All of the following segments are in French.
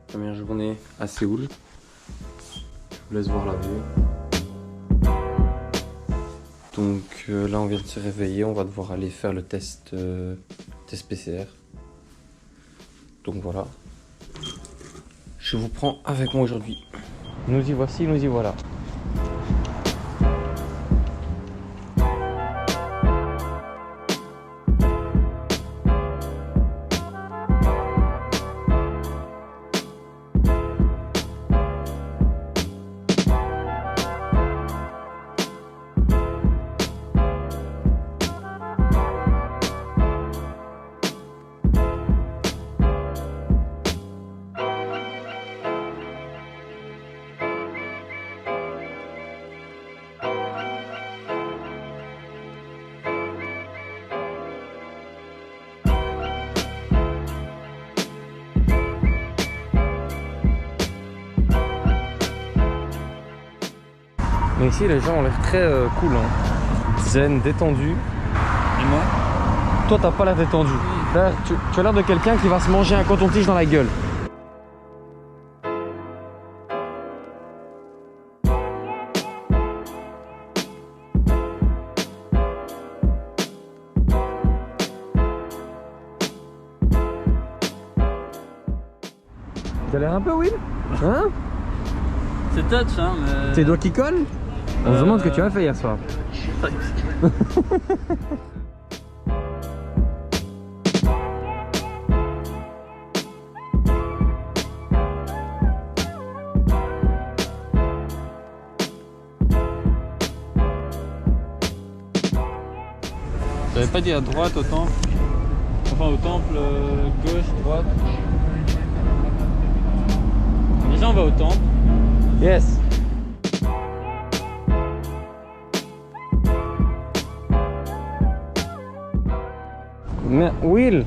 Première journée à Séoul. Je vous laisse voir la vue. Donc là on vient de se réveiller, on va devoir aller faire le test PCR. Donc voilà. Je vous prends avec moi aujourd'hui. Nous y voici, nous y voilà. Mais ici les gens ont l'air très cool, hein. Zen, détendu. Et moi? Toi t'as pas l'air détendu. Là, tu as l'air de quelqu'un qui va se manger un coton-tige dans la gueule. T'as l'air un peu Will? Hein? C'est touch, hein, mais... Tes doigts qui collent? On se demande ce que tu as fait hier soir. J'avais pas dit à droite au temple. Enfin au temple, gauche, droite. Déjà on va au temple. Yes. Mais Will,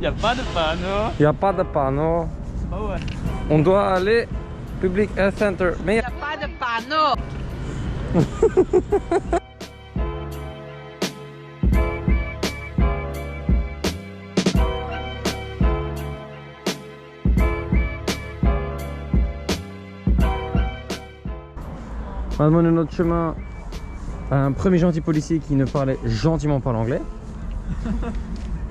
Y a pas de panneau. il n'y a pas de panneau. Oh ouais. On doit aller Public Health Center. Mais Il n'y a pas de panneau. on a demandé notre chemin à un premier gentil policier qui ne parlait gentiment pas l'anglais.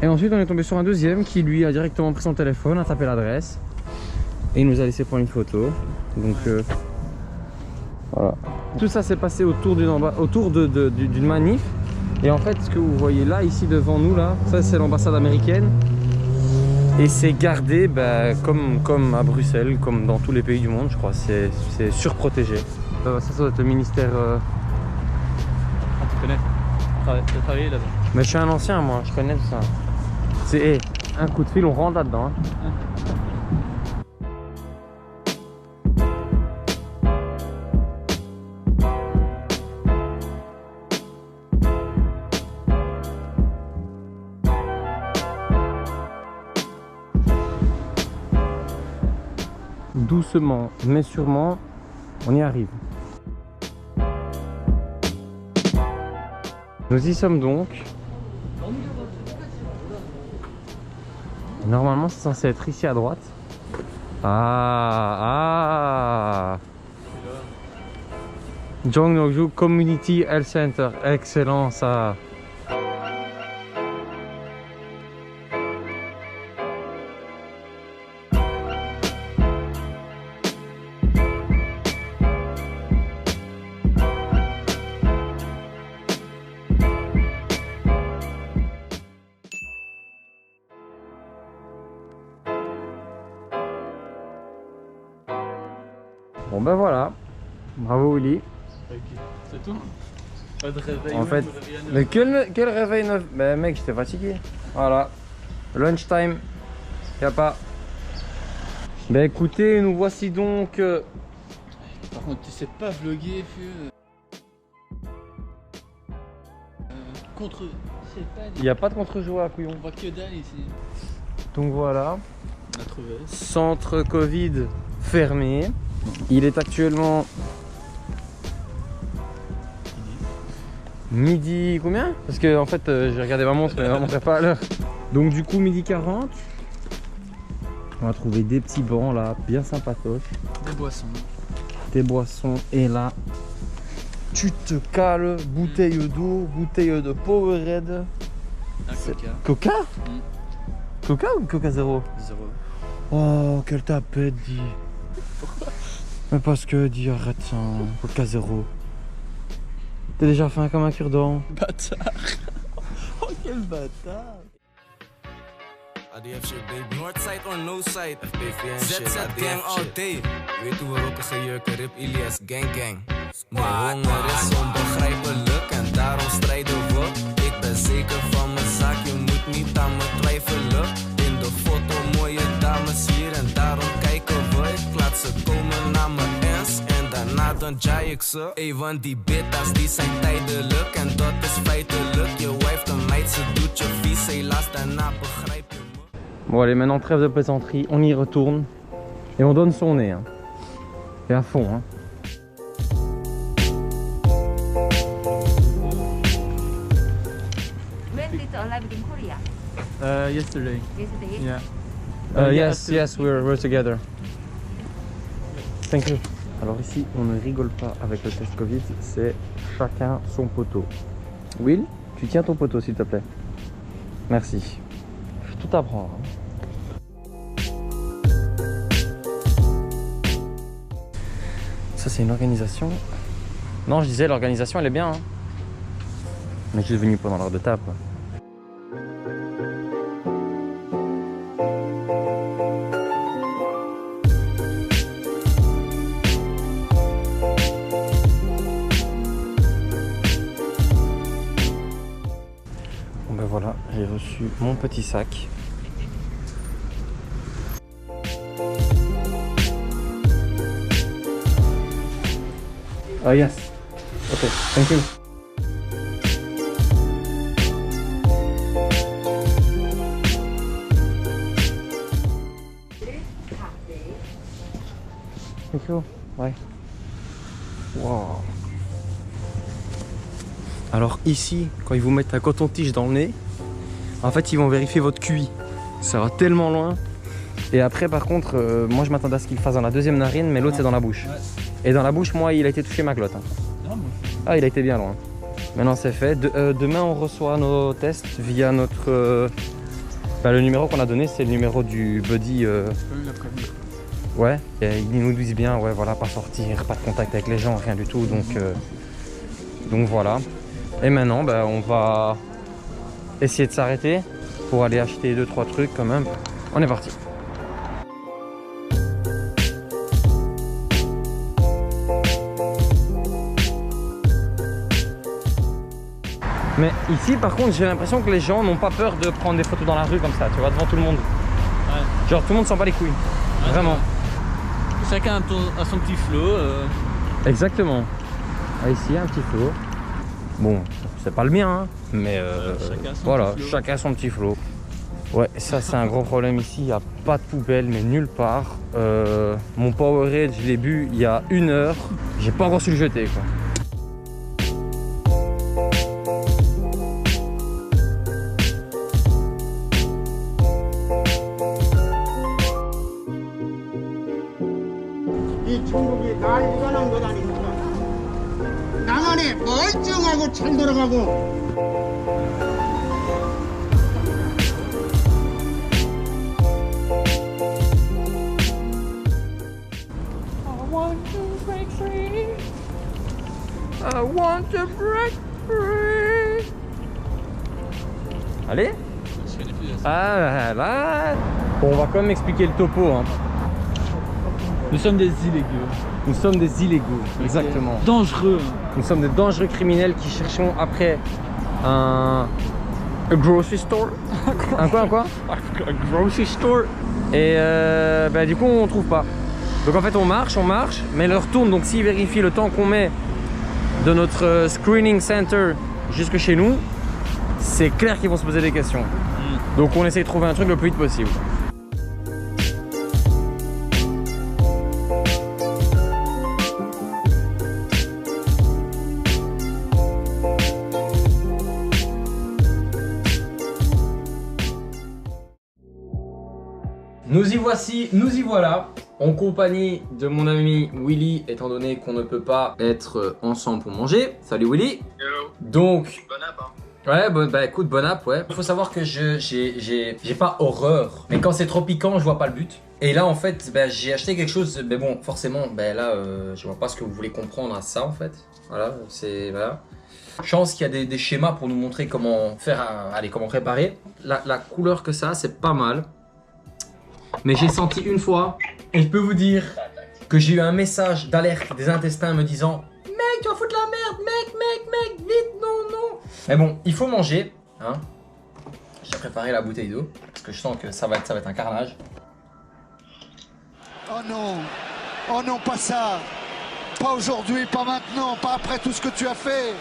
Et ensuite on est tombé sur un deuxième qui lui a directement pris son téléphone, a tapé l'adresse et il nous a laissé prendre une photo. Donc voilà. Tout ça s'est passé autour d'une manif. Et en fait ce que vous voyez là, ici devant nous, là, ça c'est l'ambassade américaine. Et c'est gardé comme à Bruxelles, comme dans tous les pays du monde je crois, c'est surprotégé. Ça doit être le ministère... Ah, tu connais. Tu as travaillé là-bas. Mais je suis un ancien moi, je connais tout ça. C'est un coup de fil, on rentre là-dedans. Hein. Doucement mais sûrement, on y arrive. Nous y sommes donc. Normalement c'est censé être ici à droite. Ah. Jongnokju Community Health Center. Excellent ça. Bon ben voilà, bravo Willy. C'est tout? Pas de réveil. En fait, mais quel réveil neuf? Ben mec, j'étais fatigué. Voilà, lunchtime, y a pas. Ben écoutez, nous voici donc. Par contre, tu sais pas vlogger, vieux. Contre. Je sais pas. Il n'y a pas de contre-joie à couillon. On voit que dalle ici. Donc voilà, On a trouvé. centre Covid fermé. Il est actuellement midi combien? Parce que en fait j'ai regardé ma montre mais elle ne montrait pas à l'heure. Donc du coup midi 40. On va trouver des petits bancs là, bien sympatoches. Des boissons. Des boissons. Et là, tu te cales. Bouteille d'eau, bouteille de Powerade. Un coca. Coca Coca ou Coca Zéro? 0. Oh, quelle tapette, dit. Mais parce que, dit, arrête ça. Coca Zéro. T'es déjà faim comme un cure-dent. Bâtard. Oh, quel bâtard. ADF shit baby, Northside or no side, ZZ gang all day. Weet hoe we roken gejurken, Rip Ilias gang gang. Maar honger is onbegrijpelijk en daarom strijden we. Ik ben zeker van mijn zaak, je moet niet aan me twijfelen. In de foto mooie dames hier en daarom kijken we. Ik laat ze komen naar mijn ens en daarna dan jaai ik ze. Ey, want die bittas die zijn tijdelijk en dat is feitelijk. Je wife de meid, ze doet je vies, helaas daarna begrijp je. Bon allez, maintenant trêve de plaisanterie, on y retourne et on donne son nez. Hein. Et à fond. Hein. When did you arrive in Korea? Yesterday. Yesterday? Yeah. Yes, we're together. Thank you. Alors ici, on ne rigole pas avec le test Covid, c'est chacun son poteau. Will, tu tiens ton poteau s'il te plaît. Merci. Je vais tout apprendre. Hein. Ça c'est une organisation. Non, je disais l'organisation elle est bien. Hein. Mais je suis venu pendant l'heure de table. Bon ben voilà, j'ai reçu mon petit sac. Oh yes. Okay, thank you. Thank you. Ouais. Wow. Alors ici, quand ils vous mettent un coton-tige dans le nez, en fait ils vont vérifier votre QI. Ça va tellement loin. Et après par contre, moi je m'attendais à ce qu'il fasse dans la deuxième narine, mais l'autre c'est dans la bouche. Ouais. Et dans la bouche, moi il a été touché ma glotte. Hein. Non, moi. Ah, il a été bien loin. Maintenant c'est fait. Demain on reçoit nos tests via notre... le numéro qu'on a donné, c'est le numéro du buddy. Je peux la prévenir. Ouais, et ils nous disent bien, ouais voilà, pas sortir, pas de contact avec les gens, rien du tout. Donc voilà. Et maintenant, on va essayer de s'arrêter pour aller acheter 2-3 trucs quand même. On est parti. Mais ici par contre j'ai l'impression que les gens n'ont pas peur de prendre des photos dans la rue comme ça, tu vois, devant tout le monde. Ouais. Genre tout le monde s'en bat les couilles. Ouais, Vraiment. Chacun a son petit flow. Exactement. Ah, ici un petit flot. Bon, c'est pas le mien, hein, mais chacun son voilà, petit flot. chacun son petit flot. Ouais, ça c'est un gros problème ici, il n'y a pas de poubelle, mais nulle part. Mon Powerade, je l'ai bu il y a 1 heure, j'ai pas encore su le jeter quoi. 이 중국이 난리가 난 것 아닙니까? 나만이 멀쩡하고 잘 돌아가고 I want to break free. Allez. Je fais des filles. Ah là. Bon, on va quand même expliquer le topo. Hein. Nous sommes des illégaux. Nous sommes des illégaux, exactement. Dangereux. Nous sommes des dangereux criminels qui cherchons après un grocery store. Un quoi? Un grocery store. Et du coup on trouve pas. Donc en fait on marche, mais l'heure tourne. Donc s'ils vérifient le temps qu'on met de notre screening center jusque chez nous, c'est clair qu'ils vont se poser des questions. Donc on essaie de trouver un truc le plus vite possible. Nous y voici, nous y voilà, en compagnie de mon ami Willy, étant donné qu'on ne peut pas être ensemble pour manger. Salut Willy. Hello. Donc, Bon app, hein. ouais, bah écoute, bon app, ouais. Il faut savoir que j'ai pas horreur, mais quand c'est trop piquant, je vois pas le but. Et là, en fait, bah, j'ai acheté quelque chose, mais bon, forcément, bah là, je vois pas ce que vous voulez comprendre à ça, en fait. Voilà, c'est, voilà. Chance qu'il y a des schémas pour nous montrer comment faire, allez, comment préparer. La couleur que ça, c'est pas mal. Mais j'ai senti une fois, et je peux vous dire que j'ai eu un message d'alerte des intestins me disant « Mec, tu vas foutre la merde, mec, vite, non !» Mais bon, il faut manger, hein. J'ai préparé la bouteille d'eau, parce que je sens que ça va être un carnage. Oh non, pas ça. Pas aujourd'hui, pas maintenant, pas après tout ce que tu as fait.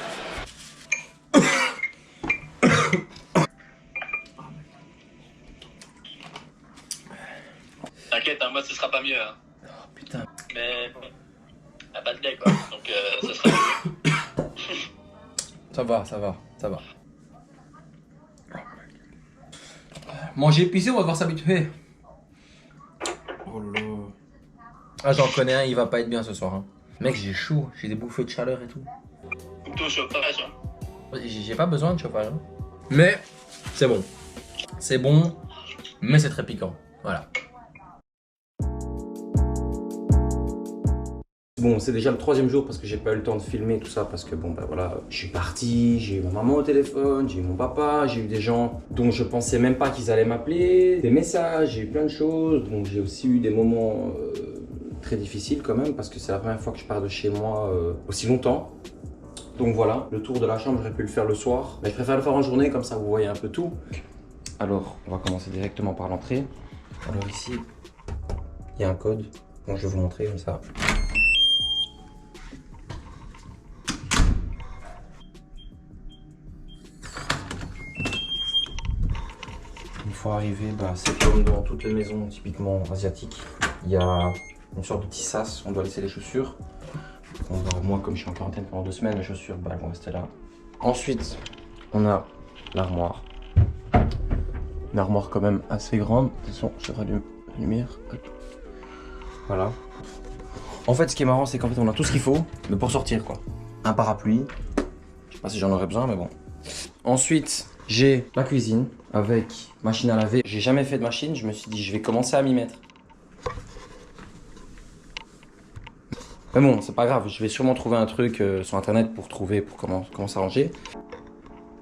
T'inquiète, hein, moi ce sera pas mieux. Hein. Oh putain. Mais bon, y'a pas de lait quoi, donc ça sera mieux. Ça va. Manger épicé, on va devoir s'habituer. Oh là là. Ah, j'en connais un, il va pas être bien ce soir. Hein. Mec, j'ai chaud, j'ai des bouffées de chaleur et tout. Couteau au chauffage. Hein. J'ai pas besoin de chauffage. Hein. Mais c'est bon. C'est bon, mais c'est très piquant. Voilà. Bon, c'est déjà le 3e jour parce que j'ai pas eu le temps de filmer tout ça parce que bon, bah voilà, je suis parti, j'ai eu ma maman au téléphone, j'ai eu mon papa, j'ai eu des gens dont je pensais même pas qu'ils allaient m'appeler, des messages, j'ai eu plein de choses, donc j'ai aussi eu des moments très difficiles quand même parce que c'est la première fois que je pars de chez moi aussi longtemps. Donc voilà, le tour de la chambre, j'aurais pu le faire le soir, mais je préfère le faire en journée, comme ça vous voyez un peu tout. Alors, on va commencer directement par l'entrée. Alors ici, il y a un code, donc je vais vous montrer comme ça. Une fois arrivé, bah, c'est comme dans toutes les maisons typiquement asiatiques. Il y a une sorte de petit sas, on doit laisser les chaussures. Moi, comme je suis en quarantaine pendant 2 semaines, les chaussures, bah, elles vont rester là. Ensuite, on a l'armoire. Une armoire quand même assez grande. Attention, je rallume la lumière. Voilà. En fait, ce qui est marrant, c'est qu'en fait, on a tout ce qu'il faut, mais pour sortir, quoi. Un parapluie. Je sais pas si j'en aurais besoin, mais bon. Ensuite, j'ai la cuisine avec machine à laver. J'ai jamais fait de machine, je me suis dit, je vais commencer à m'y mettre. Mais bon, c'est pas grave, je vais sûrement trouver un truc sur internet pour trouver comment s'arranger.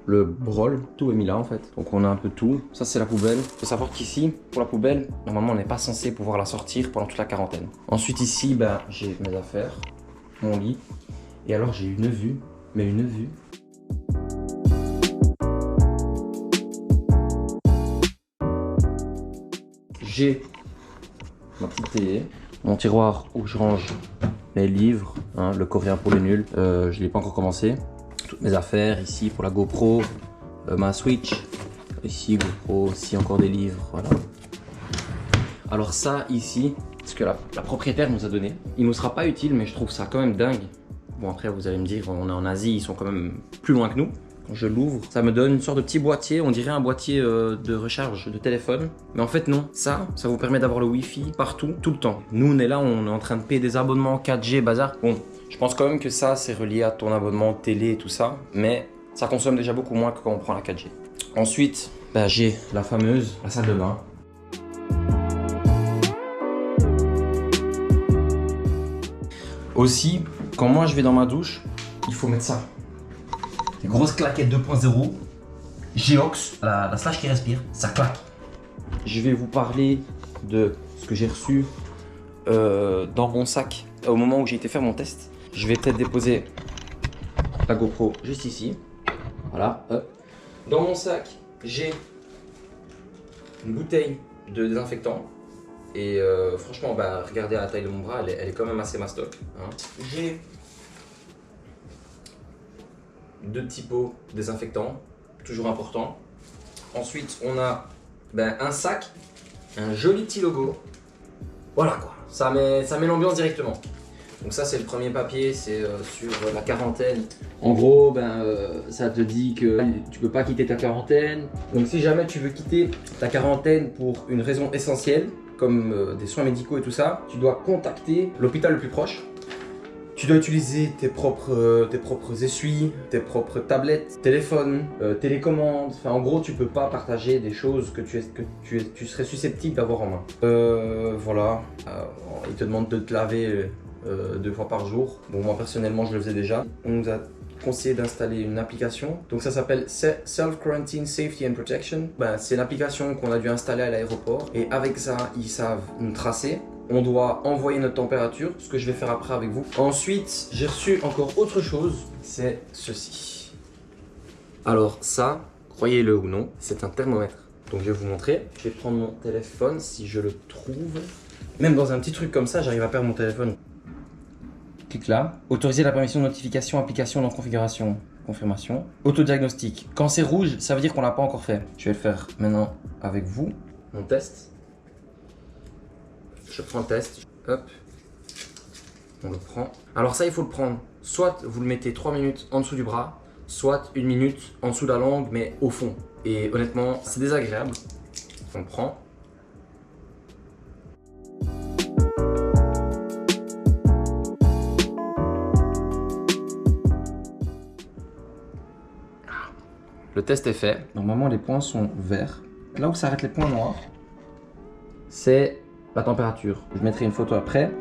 Le brol, tout est mis là en fait. Donc on a un peu tout. Ça c'est la poubelle. Il faut savoir qu'ici, pour la poubelle, normalement on n'est pas censé pouvoir la sortir pendant toute la quarantaine. Ensuite ici, bah, j'ai mes affaires, mon lit. Et alors j'ai une vue, mais une vue. J'ai ma petite télé, mon tiroir où je range mes livres, hein, le coréen pour les nuls, je ne l'ai pas encore commencé. Toutes mes affaires, ici pour la GoPro, ma Switch, ici GoPro, ici encore des livres, voilà. Alors ça ici, ce que la propriétaire nous a donné, il nous sera pas utile mais je trouve ça quand même dingue. Bon après vous allez me dire, on est en Asie, ils sont quand même plus loin que nous. Quand je l'ouvre, ça me donne une sorte de petit boîtier, on dirait un boîtier de recharge de téléphone. Mais en fait non, ça vous permet d'avoir le Wi-Fi partout, tout le temps. Nous on est là, on est en train de payer des abonnements 4G, bazar. Bon, je pense quand même que ça c'est relié à ton abonnement télé et tout ça. Mais ça consomme déjà beaucoup moins que quand on prend la 4G. Ensuite, bah, j'ai la fameuse, la salle de bain. Aussi, quand moi je vais dans ma douche, il faut mettre ça. Des grosses claquettes 2.0, Geox, la slash qui respire, ça claque. Je vais vous parler de ce que j'ai reçu dans mon sac au moment où j'ai été faire mon test. Je vais peut-être déposer la GoPro juste ici. Voilà, hop. Dans mon sac, j'ai une bouteille de désinfectant. Et franchement, bah, regardez à la taille de mon bras, elle est quand même assez mastoc. Hein. J'ai 2 petits pots désinfectants, toujours important. Ensuite, on a un sac, un joli petit logo. Voilà quoi, ça met l'ambiance directement. Donc ça c'est le premier papier, c'est sur la quarantaine. En gros, ça te dit que tu peux pas quitter ta quarantaine. Donc si jamais tu veux quitter ta quarantaine pour une raison essentielle, comme des soins médicaux et tout ça, tu dois contacter l'hôpital le plus proche. Tu dois utiliser tes propres essuies, tes propres tablettes, téléphones, télécommandes. Enfin, en gros, tu peux pas partager des choses que tu serais susceptible d'avoir en main. Voilà. Ils te demandent de te laver 2 fois par jour. Bon, moi personnellement, je le faisais déjà. On nous a conseillé d'installer une application. Donc ça s'appelle Self Quarantine Safety and Protection. Ben, c'est l'application qu'on a dû installer à l'aéroport. Et avec ça, ils savent nous tracer. On doit envoyer notre température, ce que je vais faire après avec vous. Ensuite, j'ai reçu encore autre chose, c'est ceci. Alors ça, croyez-le ou non, c'est un thermomètre. Donc je vais vous montrer. Je vais prendre mon téléphone si je le trouve. Même dans un petit truc comme ça, j'arrive à perdre mon téléphone. Clique là. Autoriser la permission de notification, application dans configuration. Confirmation. Autodiagnostic. Quand c'est rouge, ça veut dire qu'on l'a pas encore fait. Je vais le faire maintenant avec vous. Mon test. Je prends le test, hop, on le prend. Alors ça, il faut le prendre, soit vous le mettez 3 minutes en dessous du bras, soit 1 minute en dessous de la langue, mais au fond. Et honnêtement, c'est désagréable. On le prend. Le test est fait. Normalement, les points sont verts. Là où s'arrêtent les points noirs, c'est la température. Je mettrai une photo après.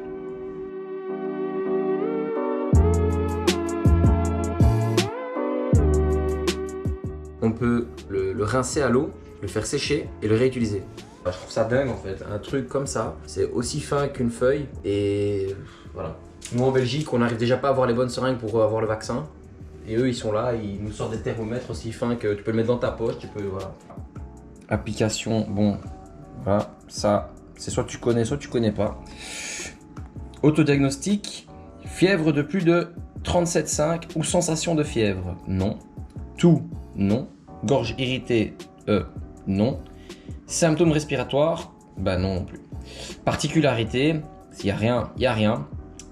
On peut le rincer à l'eau, le faire sécher et le réutiliser. Je trouve ça dingue en fait, un truc comme ça, c'est aussi fin qu'une feuille et voilà. Nous en Belgique, on n'arrive déjà pas à avoir les bonnes seringues pour avoir le vaccin. Et eux, ils sont là, ils nous sortent des thermomètres aussi fins que tu peux le mettre dans ta poche, tu peux, voilà. Application, bon, voilà, ça... C'est soit tu connais, soit tu connais pas. Autodiagnostic, fièvre de plus de 37,5 ou sensation de fièvre, non. Tout, non. Gorge irritée, non. Symptômes respiratoires, bah non non plus. Particularité, s'il y a rien, il y a rien.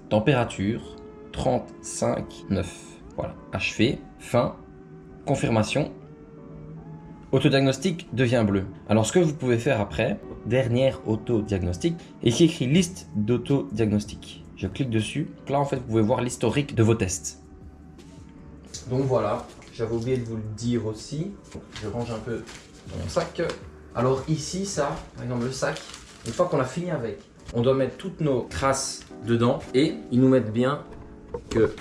Température, 35,9. Voilà, achevé, fin, confirmation. Autodiagnostic devient bleu. Alors ce que vous pouvez faire après, dernière autodiagnostic, et qui écrit liste d'autodiagnostic. Je clique dessus. Là en fait vous pouvez voir l'historique de vos tests. Donc voilà, j'avais oublié de vous le dire aussi. Je range un peu dans mon sac. Alors ici ça, par exemple le sac, une fois qu'on a fini avec, on doit mettre toutes nos crasses dedans et ils nous mettent bien que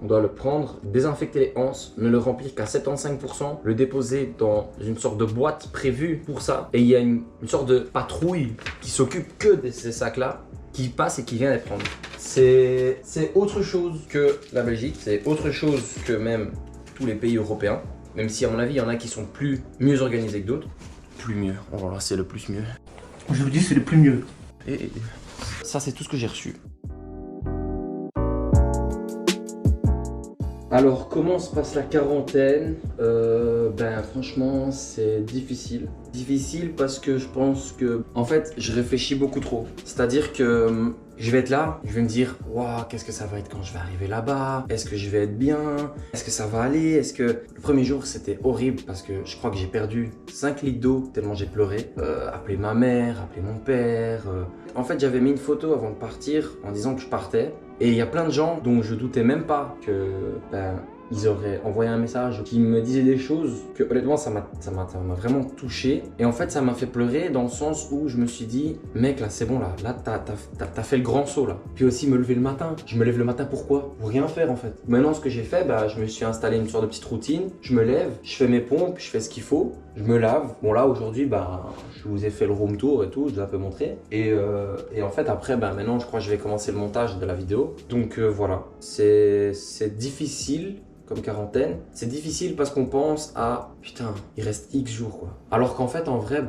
on doit le prendre, désinfecter les anses, ne le remplir qu'à 75%, le déposer dans une sorte de boîte prévue pour ça. Et il y a une sorte de patrouille qui s'occupe que de ces sacs-là, qui passe et qui vient les prendre. C'est autre chose que la Belgique, c'est autre chose que même tous les pays européens. Même si à mon avis, il y en a qui sont mieux organisés que d'autres. Plus mieux, voilà, c'est le plus mieux. Je vous dis, c'est le plus mieux. Et ça, c'est tout ce que j'ai reçu. Alors, comment se passe la quarantaine? Ben franchement, c'est difficile. Difficile parce que je pense que, en fait, je réfléchis beaucoup trop. C'est-à-dire que je vais être là, je vais me dire, waouh, qu'est-ce que ça va être quand je vais arriver là-bas? Est-ce que je vais être bien? Est-ce que ça va aller? Est-ce que le premier jour c'était horrible parce que je crois que j'ai perdu 5 litres d'eau tellement j'ai pleuré. Appeler ma mère, appeler mon père. En fait, j'avais mis une photo avant de partir en disant que je partais. Et il y a plein de gens dont je doutais même pas que ils auraient envoyé un message qui me disait des choses que honnêtement ça m'a vraiment touché. Et en fait ça m'a fait pleurer dans le sens où je me suis dit mec là c'est bon là t'as fait le grand saut là. Puis aussi me lever le matin. Je me lève le matin pourquoi? Pour rien faire en fait. Maintenant ce que j'ai fait, je me suis installé une sorte de petite routine. Je me lève, je fais mes pompes, je fais ce qu'il faut. Je me lave. Bon là aujourd'hui je vous ai fait le room tour et tout, je vous ai un peu montré. Et en fait après maintenant je crois que je vais commencer le montage de la vidéo. Donc voilà, c'est difficile comme quarantaine. C'est difficile parce qu'on pense à putain il reste X jours quoi. Alors qu'en fait en vrai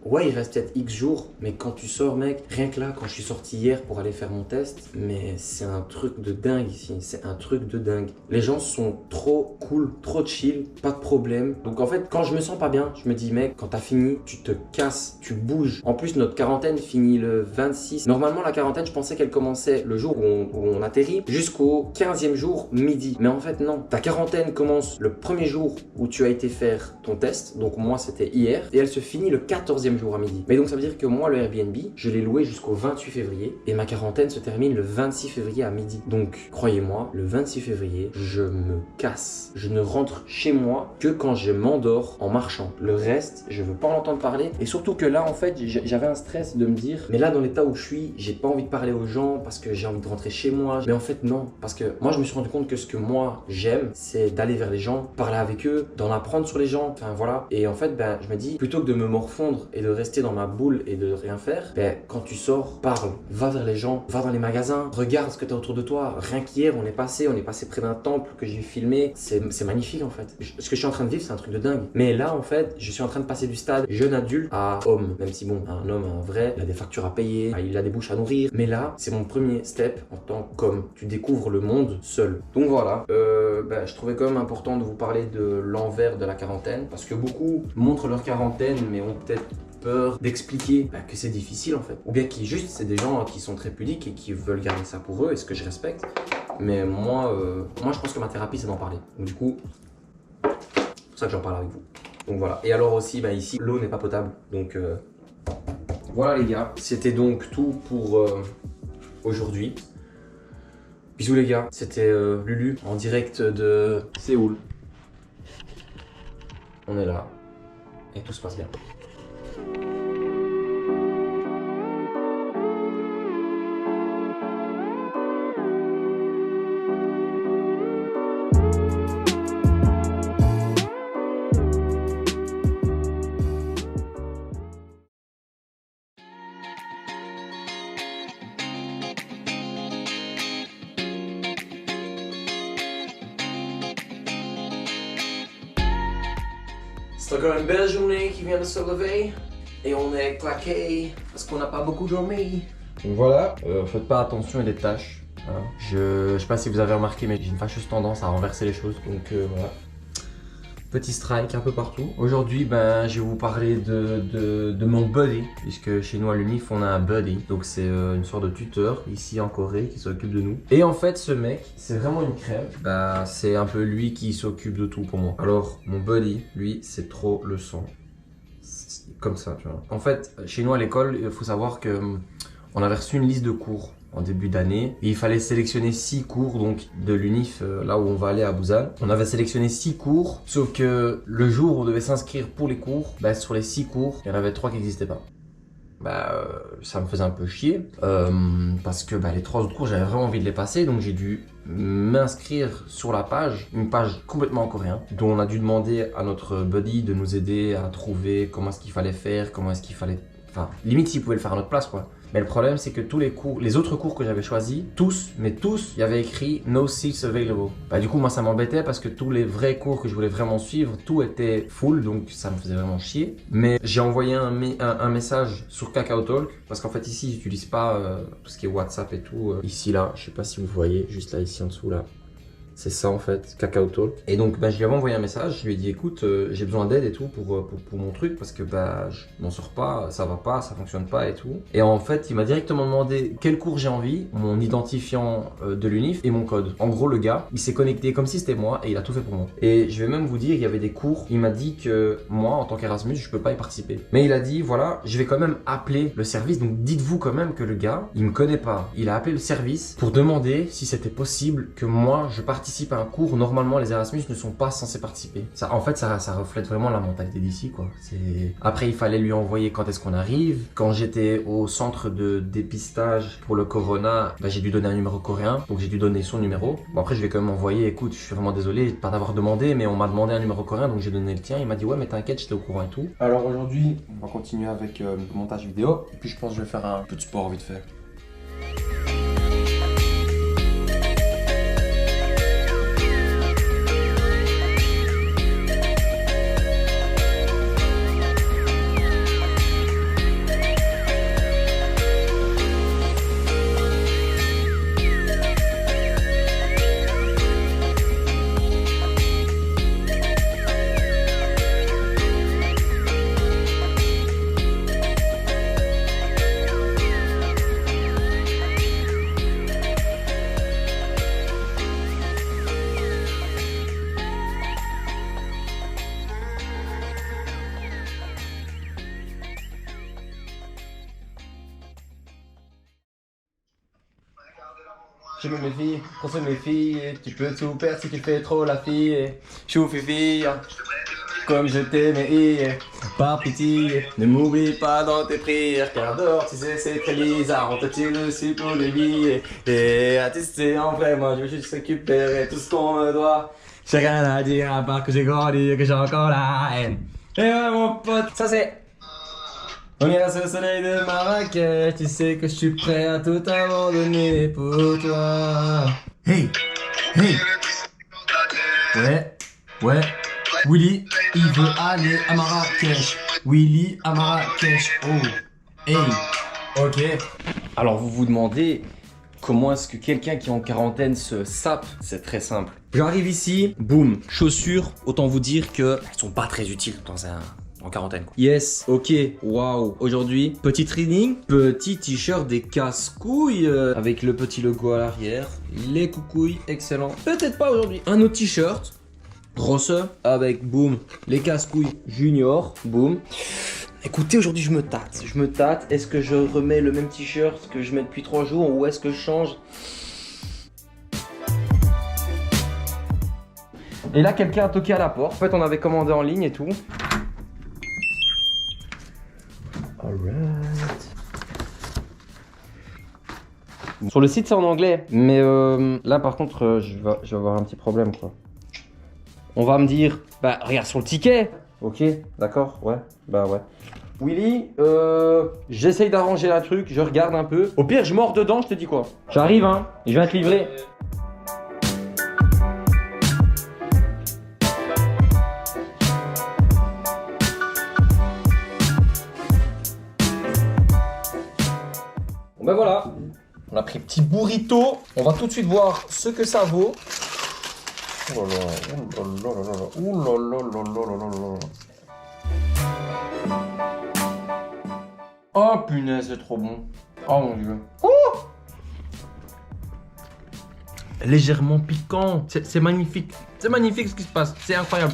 ouais il reste peut-être X jours, mais quand tu sors mec, rien que là quand je suis sorti hier pour aller faire mon test, mais c'est un truc de dingue ici, c'est un truc de dingue. Les gens sont trop cool, trop chill, pas de problème. Donc en fait quand je me sens pas bien, je me dis mec quand t'as fini, tu te casses, tu bouges. En plus notre quarantaine finit le 26. Normalement la quarantaine je pensais qu'elle commençait le jour où on atterrit jusqu'au 15e jour midi. Mais en fait non, ta quarantaine commence le premier jour où tu as été faire ton test, donc moi c'était hier, et elle se finit le 14e deuxième jour à midi. Mais donc ça veut dire que moi, le Airbnb, je l'ai loué jusqu'au 28 février et ma quarantaine se termine le 26 février à midi. Donc, croyez-moi, le 26 février, je me casse. Je ne rentre chez moi que quand je m'endors en marchant. Le reste, je veux pas en entendre parler. Et surtout que là, en fait, j'avais un stress de me dire, mais là, dans l'état où je suis, j'ai pas envie de parler aux gens parce que j'ai envie de rentrer chez moi. Mais en fait, non. Parce que moi, je me suis rendu compte que ce que moi, j'aime, c'est d'aller vers les gens, parler avec eux, d'en apprendre sur les gens. Enfin, voilà. Et en fait, ben, je me dis, plutôt que de me morfondre et de rester dans ma boule et de rien faire, ben, quand tu sors, parle, va vers les gens, va dans les magasins, regarde ce que tu as autour de toi. Rien qu'hier, on est passé près d'un temple que j'ai filmé. C'est magnifique, en fait. Ce que je suis en train de vivre, c'est un truc de dingue. Mais là, en fait, je suis en train de passer du stade jeune adulte à homme. Même si, bon, un homme, un vrai, il a des factures à payer, il a des bouches à nourrir. Mais là, c'est mon premier step en tant qu'homme. Tu découvres le monde seul. Donc voilà, ben, je trouvais quand même important de vous parler de l'envers de la quarantaine. Parce que beaucoup montrent leur quarantaine, mais ont peut-être peur d'expliquer bah, que c'est difficile en fait. Ou bien qui juste, c'est des gens qui sont très pudiques et qui veulent garder ça pour eux, et ce que je respecte. Mais moi, je pense que ma thérapie, c'est d'en parler. Donc du coup, c'est pour ça que j'en parle avec vous. Donc voilà. Et alors aussi, bah, ici, l'eau n'est pas potable. Donc voilà les gars. C'était donc tout pour aujourd'hui. Bisous les gars. C'était Lulu en direct de Séoul. On est là. Et tout se passe bien. C'est encore une belle journée qui vient de se lever et on est claqué parce qu'on n'a pas beaucoup dormi. Donc voilà, faites pas attention à des tâches. Hein. Je sais pas si vous avez remarqué, mais j'ai une fâcheuse tendance à renverser les choses. Donc voilà. Petit strike un peu partout. Aujourd'hui, ben, je vais vous parler de mon buddy, puisque chez nous à l'UNIF, on a un buddy. Donc c'est une sorte de tuteur ici en Corée qui s'occupe de nous. Et en fait, ce mec, c'est vraiment une crème. Bah, c'est un peu lui qui s'occupe de tout pour moi. Alors, mon buddy, lui, c'est trop le sang. Comme ça, tu vois. En fait, chez nous à l'école, il faut savoir que on avait reçu une liste de cours en début d'année et il fallait sélectionner 6 cours donc de l'UNIF là où on va aller à Busan. On avait sélectionné 6 cours, sauf que le jour où on devait s'inscrire pour les cours, bah, sur les 6 cours, il y en avait 3 qui n'existaient pas. Bah, ça me faisait un peu chier parce que bah, les 3 autres cours, j'avais vraiment envie de les passer, donc j'ai dû m'inscrire sur la page, une page complètement en coréen, dont on a dû demander à notre buddy de nous aider à trouver comment est-ce qu'il fallait faire, comment est-ce qu'il fallait... Enfin, limite s'il pouvait le faire à notre place quoi. Mais le problème, c'est que tous les cours, les autres cours que j'avais choisis, tous, il y avait écrit No seats available. Bah, du coup, moi, ça m'embêtait parce que tous les vrais cours que je voulais vraiment suivre, tout était full, donc ça me faisait vraiment chier. Mais j'ai envoyé un message sur KakaoTalk parce qu'en fait, ici, j'utilise pas tout ce qui est WhatsApp et tout. Ici, là, je sais pas si vous voyez, juste là, ici en dessous, là. C'est ça en fait, KakaoTalk. Et donc bah, je lui avais envoyé un message, je lui ai dit écoute, j'ai besoin d'aide et tout pour mon truc parce que bah, je m'en sors pas, ça va pas, ça fonctionne pas et tout. Et en fait, il m'a directement demandé quel cours j'ai envie, mon identifiant de l'UNIF et mon code. En gros, le gars, il s'est connecté comme si c'était moi et il a tout fait pour moi. Et je vais même vous dire, il y avait des cours, il m'a dit que moi, en tant qu'Erasmus, je peux pas y participer. Mais il a dit voilà, je vais quand même appeler le service, donc dites-vous quand même que le gars, il me connaît pas. Il a appelé le service pour demander si c'était possible que moi, je participe à un cours où normalement les Erasmus ne sont pas censés participer. Ça, en fait, ça reflète vraiment la mentalité d'ici, quoi. Après, il fallait lui envoyer quand est-ce qu'on arrive. Quand j'étais au centre de dépistage pour le corona, bah, j'ai dû donner un numéro coréen, donc j'ai dû donner son numéro. Bon, après, je vais quand même envoyer, écoute, je suis vraiment désolé de pas t'avoir demandé, mais on m'a demandé un numéro coréen, donc j'ai donné le tien. Il m'a dit, ouais, mais t'inquiète, j'étais au courant et tout. Alors aujourd'hui, on va continuer avec le montage vidéo, et puis je pense que je vais faire un peu de sport vite fait. je me méfie, qu'on se méfie. Tu peux tout perdre si tu fais trop la fille. Chou fifi, comme je t'aimais. Par pitié, ne m'oublie pas dans tes prières. Car dehors, tu sais, c'est très bizarre. On te tire dessus pour les billets. Et à tester en vrai, moi je veux juste récupérer tout ce qu'on me doit. J'ai rien à dire à part que j'ai grandi, que j'ai encore la haine. Et ouais, mon pote, ça c'est. On ira sous le soleil de Marrakech. Tu sais que je suis prêt à tout abandonner pour toi. Hey, hey. Ouais. Willy, il veut aller à Marrakech. Willy à Marrakech. Oh, hey. Ok. Alors vous vous demandez comment est-ce que quelqu'un qui est en quarantaine se sape? C'est très simple. J'arrive ici, boum, chaussures. Autant vous dire que elles sont pas très utiles en quarantaine quoi. Yes, ok, waouh. Aujourd'hui, petit training, petit t-shirt des casse-couilles avec le petit logo à l'arrière. Les coucouilles, excellent. Peut-être pas aujourd'hui. Un autre t-shirt. Grosse avec boum les casse-couilles junior, boum. Écoutez, aujourd'hui je me tâte. Est-ce que je remets le même t-shirt que je mets depuis 3 jours ou est-ce que je change? Et là quelqu'un a toqué à la porte. En fait on avait commandé en ligne et tout. Alright. Sur le site c'est en anglais, mais là par contre je vais avoir un petit problème quoi. On va me dire, bah regarde sur le ticket. Ok, d'accord, ouais, bah ouais. Willy, j'essaye d'arranger la truc, je regarde un peu. Au pire, je mords dedans, je te dis quoi. J'arrive, hein, je viens te livrer. Bon ben voilà, on a pris petit burrito. On va tout de suite voir ce que ça vaut. Oh là là, oh là là là là. Oh punaise, c'est trop bon. Oh mon dieu. Oh, légèrement piquant. C'est magnifique. C'est magnifique ce qui se passe. C'est incroyable.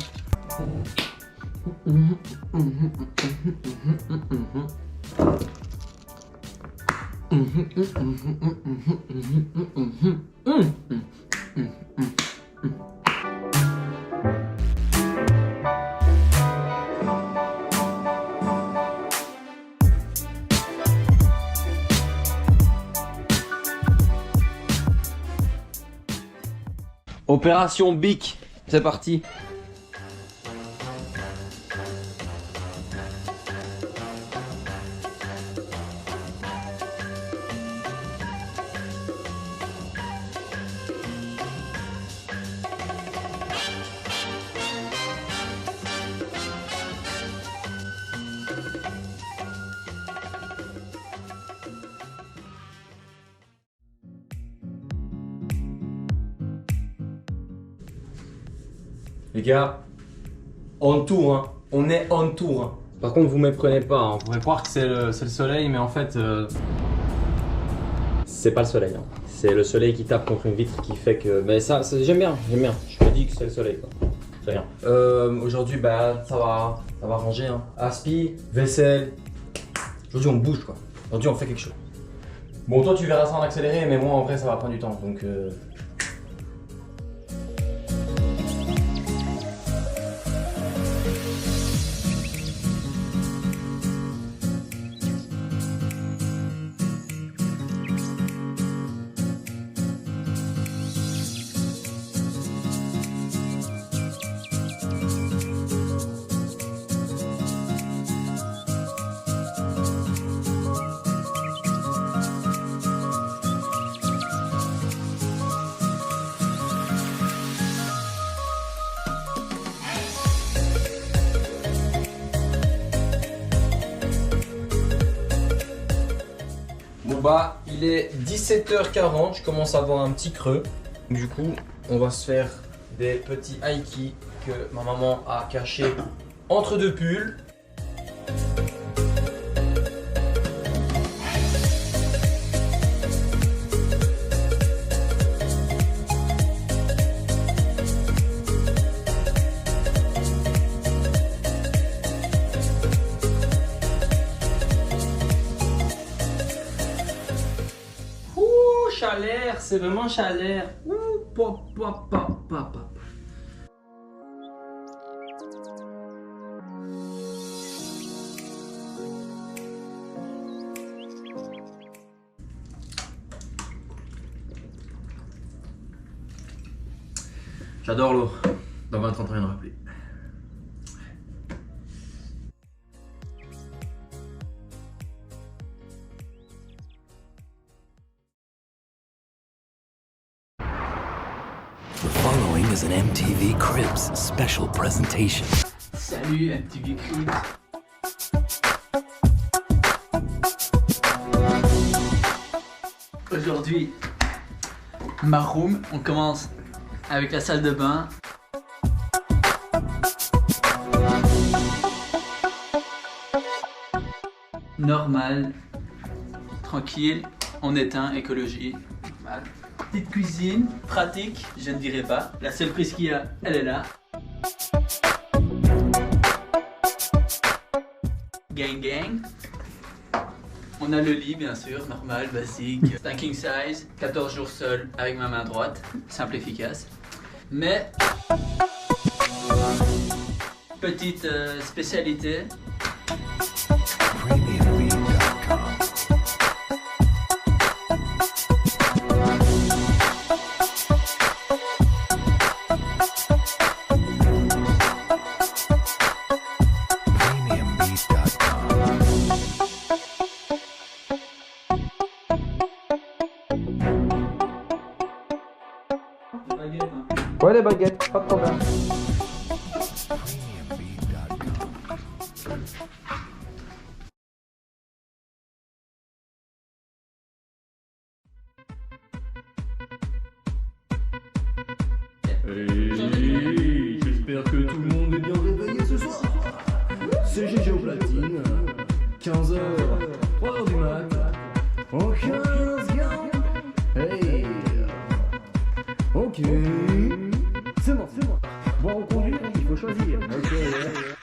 Opération Bic, c'est parti. Les gars, on tour, hein. On est on tour. Hein. Par contre, vous ne méprenez pas, hein. On pourrait croire que c'est le soleil, mais en fait, c'est pas le soleil. Hein. C'est le soleil qui tape contre une vitre qui fait que. Mais ça j'aime bien. Je me dis que c'est le soleil, quoi. Très bien. Aujourd'hui, bah, ça va ranger. Hein. Aspi, vaisselle. Aujourd'hui, on bouge, quoi. Aujourd'hui, on fait quelque chose. Bon, toi, tu verras ça en accéléré, mais moi, en vrai, ça va prendre du temps. Donc. Bah, il est 17h40, je commence à avoir un petit creux. Du coup, on va se faire des petits aiki que ma maman a cachés entre deux pulls. chaleur, c'est vraiment chaleur. Ouh, pop, pop, pop, pop, pop. J'adore l'eau. Dans 20-30 ans, il n'y en aura plus. The following is an MTV Cribs special presentation. Salut MTV Cribs. Aujourd'hui, ma room, on commence avec la salle de bain. Normal, tranquille, on éteint, écologie. Normal. Petite cuisine, pratique, je ne dirais pas. La seule prise qu'il y a, elle est là. Gang gang. On a le lit bien sûr, normal, basique. C'est un king size, 14 jours seul avec ma main droite, simple efficace. Mais petite spécialité. PremiumBeat.com. Ouais, les baguettes, pas de problème. Hey, j'espère que tout le monde est bien réveillé ce soir. C'est GG au platine, 15h, 3h du mat, en 15 gars. Hey, ok, c'est bon. Boire ou conduire, il faut choisir. Ok.